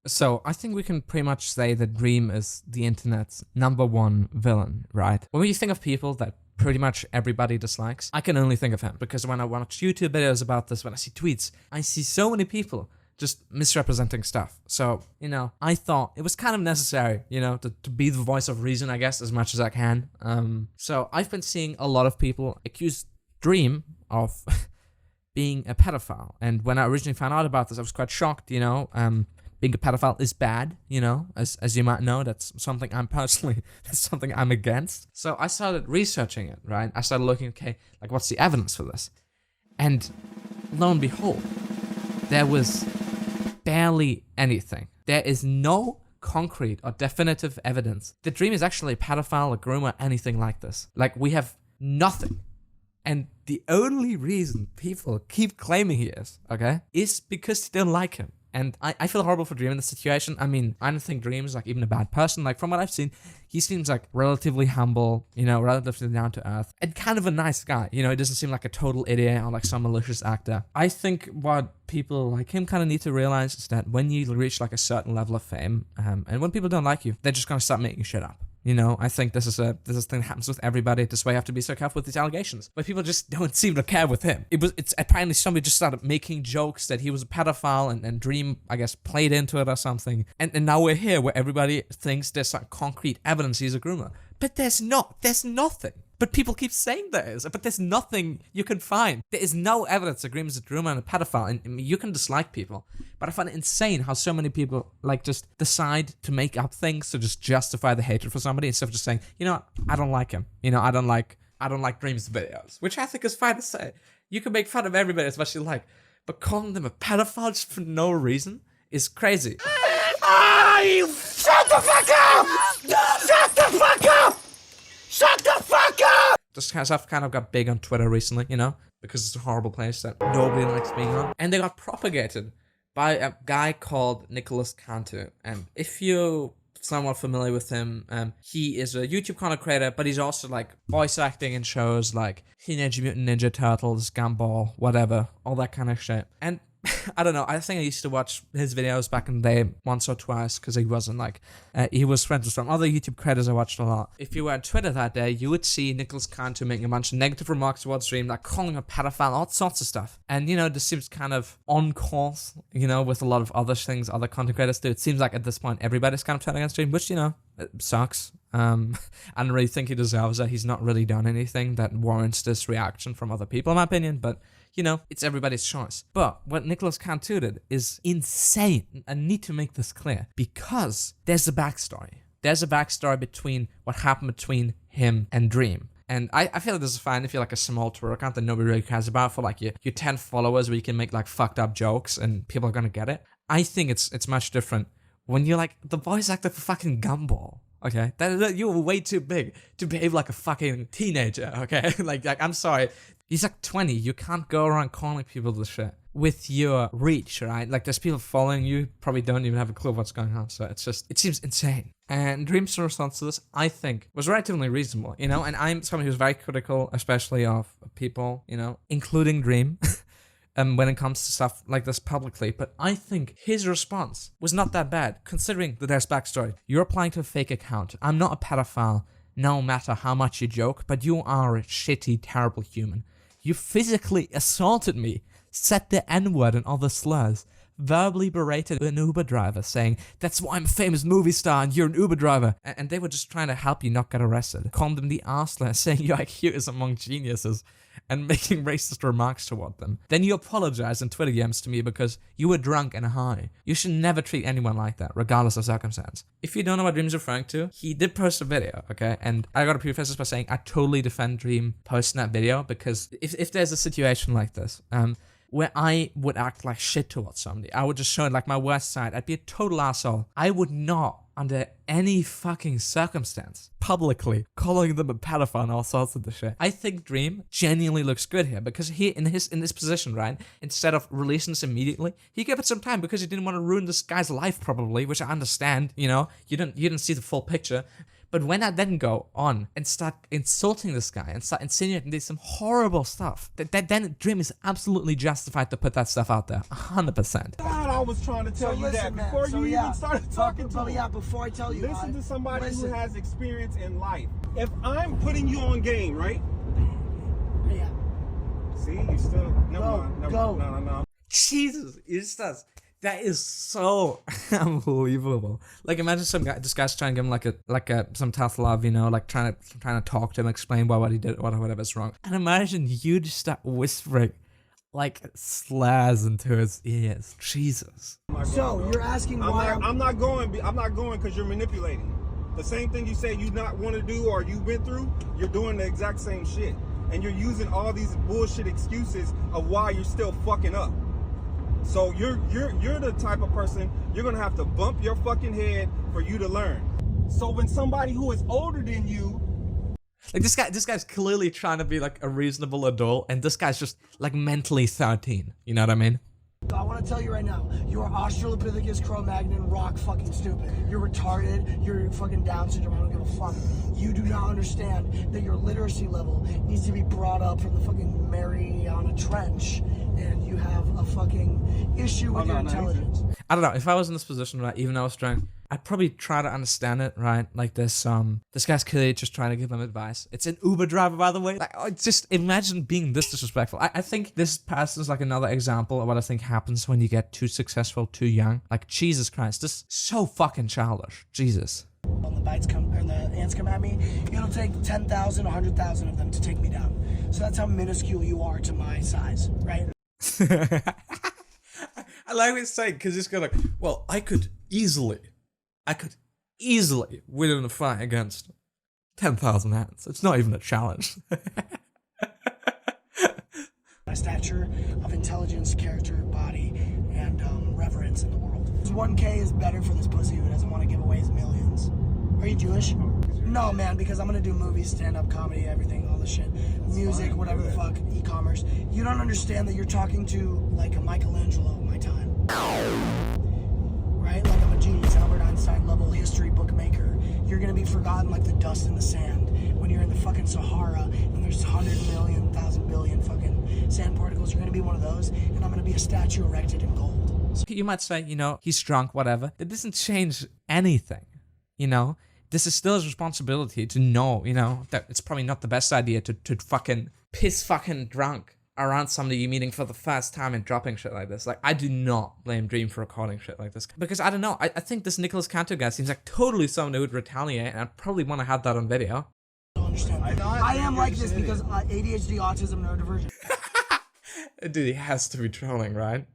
So I think we can pretty much say that Dream is the internet's #1 villain, right? When you think of people that pretty much everybody dislikes, I can only think of him, because when I watch YouTube videos about this, when I see tweets, I see so many people just misrepresenting stuff. So, I thought it was kind of necessary, to be the voice of reason, I guess, as much as I can. So I've been seeing a lot of people accuse Dream of being a pedophile. And when I originally found out about this, I was quite shocked, being a pedophile is bad, as you might know. That's something that's something I'm against. So I started researching it, right? I started looking, okay, like what's the evidence for this? And lo and behold, there was barely anything. There is no concrete or definitive evidence that Dream is actually a pedophile, a groomer, anything like this. Like, we have nothing. And the only reason people keep claiming he is, okay, is because they don't like him. And I feel horrible for Dream in this situation. I mean, I don't think Dream is like even a bad person. Like, from what I've seen, he seems like relatively humble, relatively down to earth, and kind of a nice guy. He doesn't seem like a total idiot or like some malicious actor. I think what people like him kind of need to realize is that when you reach like a certain level of fame, and when people don't like you, they're just gonna start making shit up. I think this is a thing that happens with everybody. This way, you have to be so careful with these allegations. But people just don't seem to care with him. It's apparently somebody just started making jokes that he was a pedophile, and Dream, I guess, played into it or something. And now we're here where everybody thinks there's like concrete evidence he's a groomer. But there's not. There's nothing. But people keep saying there is. But there's nothing you can find. There is no evidence that Dream is a groomer and a pedophile. And I mean, you can dislike people. But I find it insane how so many people like just decide to make up things to just justify the hatred for somebody instead of just saying, I don't like him. I don't like Dream's videos. Which I think is fine to say. You can make fun of everybody as much as you like. But calling them a pedophile just for no reason is crazy. You shut the fuck up! Shut the fuck up! Shut the fuck up! This kind of stuff kind of got big on Twitter recently, because it's a horrible place that nobody likes being on. And they got propagated by a guy called Nicholas Cantu. And if you're somewhat familiar with him, he is a YouTube content creator, but he's also like voice acting in shows like Teenage Mutant Ninja Turtles, Gumball, whatever, all that kind of shit. And I don't know, I think I used to watch his videos back in the day once or twice, because he wasn't like, he was friends with some other YouTube creators I watched a lot. If you were on Twitter that day, you would see Nicholas Cantu making a bunch of negative remarks towards Dream, like calling him a pedophile, all sorts of stuff. And, this seems kind of on course, with a lot of other things other content creators do. It seems like at this point, everybody's kind of turning against Dream, which, it sucks. I don't really think he deserves it. He's not really done anything that warrants this reaction from other people, in my opinion, but it's everybody's choice. But what Nicholas Cantu did is insane. I need to make this clear, because there's a backstory. There's a backstory between what happened between him and Dream. And I feel like this is fine if you're like a small Twitter account that nobody really cares about, for like your 10 followers where you can make like fucked up jokes and people are gonna get it. I think it's much different when you're like the voice actor for fucking Gumball. Okay, that you're way too big to behave like a fucking teenager. Okay, like I'm sorry, he's like 20. You can't go around calling people this shit with your reach, right? Like, there's people following you, probably don't even have a clue what's going on. So it seems insane. And Dream's response to this, I think, was relatively reasonable. And I'm someone who's very critical, especially of people, including Dream. When it comes to stuff like this publicly, but I think his response was not that bad, considering that there's backstory. You're applying to a fake account. I'm not a pedophile, no matter how much you joke, but you are a shitty, terrible human. You physically assaulted me, said the N-word and other slurs, verbally berated an Uber driver, saying, that's why I'm a famous movie star and you're an Uber driver. And they were just trying to help you not get arrested. Called them the arsler, saying your IQ is among geniuses, and making racist remarks toward them. Then you apologize in Twitter DMs to me because you were drunk and high. You should never treat anyone like that, regardless of circumstance. If you don't know what Dream's referring to, he did post a video, okay? And I gotta preface this by saying I totally defend Dream posting that video, because if there's a situation like this, where I would act like shit towards somebody, I would just show it like my worst side, I'd be a total asshole. I would not, under any fucking circumstance, publicly calling them a pedophile and all sorts of the shit. I think Dream genuinely looks good here, because he, in this position, right, instead of releasing this immediately, he gave it some time because he didn't want to ruin this guy's life, probably, which I understand, you didn't see the full picture. But when I then go on and start insulting this guy and start insinuating there's some horrible stuff, then Dream is absolutely justified to put that stuff out there, 100%. I was trying to tell you that before you even started talking to me. Yeah, before I tell you, listen to somebody who has experience in life. If I'm putting you on game, right? Yeah. See, you still never mind. No. Jesus, it's just that is so unbelievable. Like, imagine this guy's trying to give him some tough love, you know, like trying to talk to him, explain why what he did, whatever's wrong. And imagine you just start whispering like slurs into his ears. Jesus. So you're asking why? I'm not going because you're manipulating. The same thing you say you not want to do or you went through, you're doing the exact same shit. And you're using all these bullshit excuses of why you're still fucking up. So you're the type of person, you're gonna have to bump your fucking head for you to learn. So when somebody who is older than you, like this guy's clearly trying to be like a reasonable adult, and this guy's just like mentally 13. You know what I mean? I want to tell you right now, you are Australopithecus Cro-Magnon rock fucking stupid. You're retarded, you're fucking Down syndrome, I don't give a fuck. You do not understand that your literacy level needs to be brought up from the fucking Mariana Trench, and you have a fucking issue with your intelligence. I don't know, if I was in this position, right, even though I was strong, I'd probably try to understand it, right? Like this guy's clearly just trying to give him advice. It's an Uber driver, by the way. Like, just imagine being this disrespectful. I think this person's like another example of what I think happens when you get too successful, too young. Like, Jesus Christ, this is so fucking childish. Jesus. When the ants come at me, it'll take 10,000, 100,000 of them to take me down. So that's how minuscule you are to my size, right? I like what he's saying, because he's going like, well, I could easily win in a fight against 10,000 ants. It's not even a challenge. My stature of intelligence, character, body, and reverence in the world. 1K is better for this pussy who doesn't want to give away his millions. Are you Jewish? No, man, because I'm gonna do movies, stand-up comedy, everything, all this shit. Music, whatever the fuck, e-commerce. You don't understand that you're talking to, like, a Michelangelo of my time. Right? Like, I'm a genius, Albert Einstein level history bookmaker. You're gonna be forgotten like the dust in the sand when you're in the fucking Sahara and there's 100 million, 1,000 billion fucking sand particles. You're gonna be one of those, and I'm gonna be a statue erected in gold. So you might say, you know, he's drunk, whatever. It doesn't change anything, you know? This is still his responsibility to know, you know, that it's probably not the best idea to fucking piss fucking drunk around somebody you're meeting for the first time and dropping shit like this. Like, I do not blame Dream for recording shit like this. Because, I don't know, I think this Nicholas Cantu guy seems like totally someone who would retaliate, and I'd probably want to have that on video. I don't understand. I am like this because ADHD, autism, neurodivergent. Dude, he has to be trolling, right?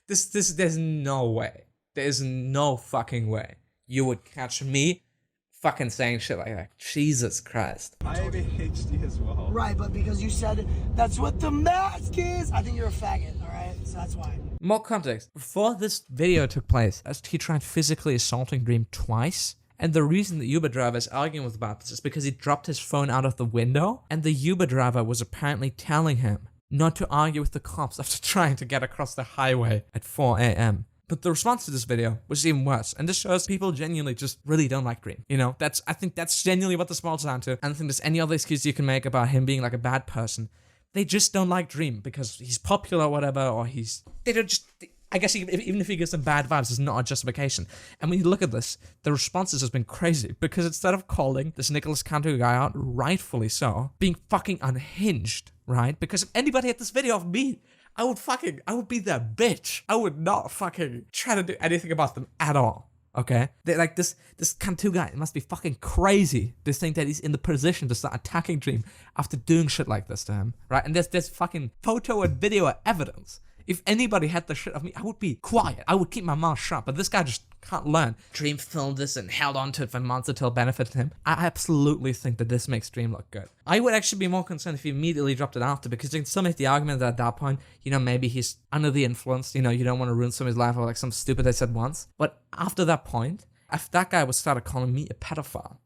There's no way. There's no fucking way you would catch me fucking saying shit like that. Jesus Christ. I have ADHD as well. Right, but because you said that's what the mask is, I think you're a faggot, alright? So that's why. More context. Before this video took place, he tried physically assaulting Dream twice. And the reason the Uber driver is arguing with about this is because he dropped his phone out of the window, and the Uber driver was apparently telling him not to argue with the cops after trying to get across the highway at 4 a.m. But the response to this video was even worse, and this shows people genuinely just really don't like Dream. You know, I think that's genuinely what this boils down to. I don't think there's any other excuse you can make about him being like a bad person. They just don't like Dream because he's popular or whatever, or they don't just, I guess even if he gives them bad vibes, it's not a justification. And when you look at this, the responses has been crazy, because instead of calling this Nicholas Cantu guy out, rightfully so, being fucking unhinged, right? Because if anybody had this video of me, I would be their bitch. I would not fucking try to do anything about them at all. Okay? They're like, this Cantu guy must be fucking crazy to think that he's in the position to start attacking Dream after doing shit like this to him. Right? And there's fucking photo and video evidence. If anybody had the shit of me, I would be quiet. I would keep my mouth shut. But this guy just can't learn. Dream filmed this and held on to it for months until it benefited him. I absolutely think that this makes Dream look good. I would actually be more concerned if he immediately dropped it after, because you can still make the argument that at that point, you know, maybe he's under the influence. You know, you don't want to ruin somebody's life or like some stupid they said once. But after that point, if that guy would start calling me a pedophile,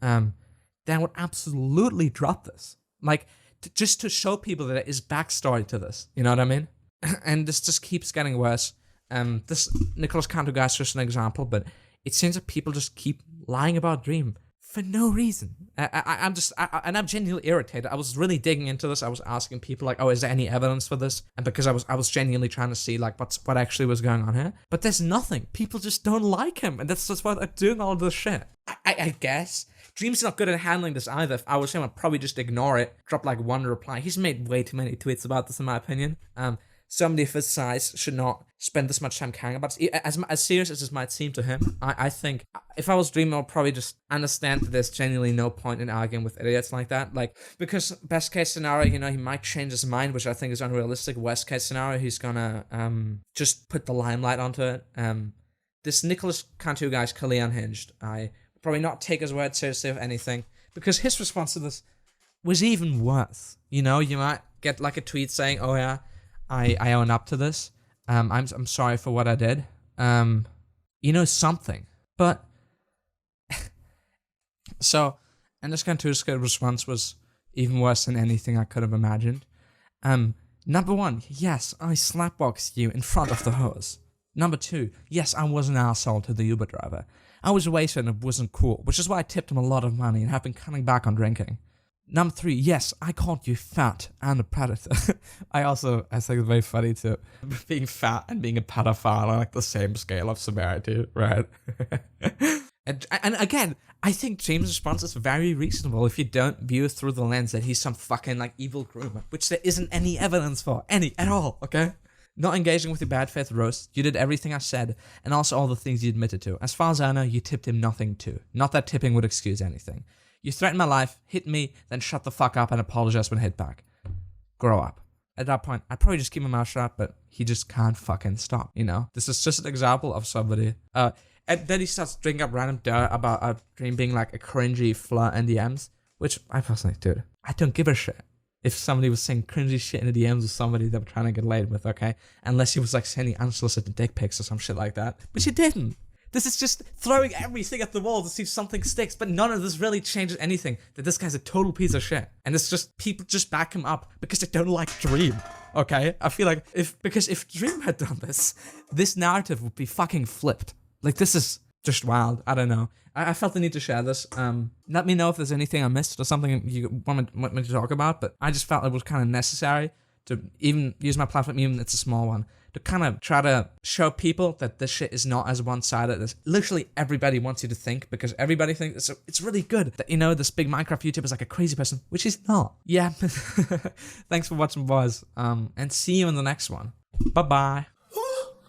then I would absolutely drop this. Like, just to show people that there is backstory to this. You know what I mean? And this just keeps getting worse. This Nicholas Cantu guy is just an example, but it seems that people just keep lying about Dream for no reason. I'm genuinely irritated. I was really digging into this. I was asking people like, oh, is there any evidence for this? And because I was genuinely trying to see like what actually was going on here. But there's nothing. People just don't like him, and that's just why they're doing all of this shit. I guess Dream's not good at handling this either. If I was him, I'd probably just ignore it, drop like one reply. He's made way too many tweets about this, in my opinion. Somebody of his size should not spend this much time caring about it. As serious as this might seem to him, I think if I was Dream, I'll probably just understand that there's genuinely no point in arguing with idiots like that. Like, because best case scenario, you know, he might change his mind, which I think is unrealistic. Worst case scenario, he's gonna just put the limelight onto it. This Nicholas Cantu guy's clearly unhinged. I probably not take his word seriously, if anything, because his response to this was even worse. You know, you might get like a tweet saying, oh yeah, I own up to this. I'm sorry for what I did. You know, something. But so, and this Cantu's response was even worse than anything I could have imagined. Number one, yes, I slapboxed you in front of the hose. Number two, yes, I was an asshole to the Uber driver. I was wasted and it wasn't cool, which is why I tipped him a lot of money and have been cutting back on drinking. Number three, yes, I called you fat and a predator. I think it's very funny too. Being fat and being a pedophile are like the same scale of severity, right? and again, I think James' response is very reasonable if you don't view it through the lens that he's some fucking like evil groomer, which there isn't any evidence for, at all, okay? Not engaging with your bad faith roast, you did everything I said, and also all the things you admitted to. As far as I know, you tipped him nothing too. Not that tipping would excuse anything. You threatened my life, hit me, then shut the fuck up and apologize when hit back. Grow up. At that point, I'd probably just keep my mouth shut, but he just can't fucking stop, you know? This is just an example of somebody. And then he starts drinking up random dirt about a Dream being like a cringy flirt in DMs, which I personally, dude, I don't give a shit if somebody was saying cringy shit in the DMs with somebody they were trying to get laid with, okay? Unless he was like sending unsolicited dick pics or some shit like that. But he didn't. This is just throwing everything at the wall to see if something sticks, but none of this really changes anything. That this guy's a total piece of shit. And it's just, people just back him up because they don't like Dream, okay? I feel like, if Dream had done this, this narrative would be fucking flipped. Like, this is just wild. I don't know. I felt the need to share this. Let me know if there's anything I missed or something you want me to talk about, but I just felt it was kind of necessary to even use my platform, even if it's a small one, to kind of try to show people that this shit is not as one-sided as literally everybody wants you to think, because everybody thinks it's really good that, you know, this big Minecraft YouTuber is like a crazy person, which he's not. Yeah. Thanks for watching, boys. And see you in the next one. Bye-bye.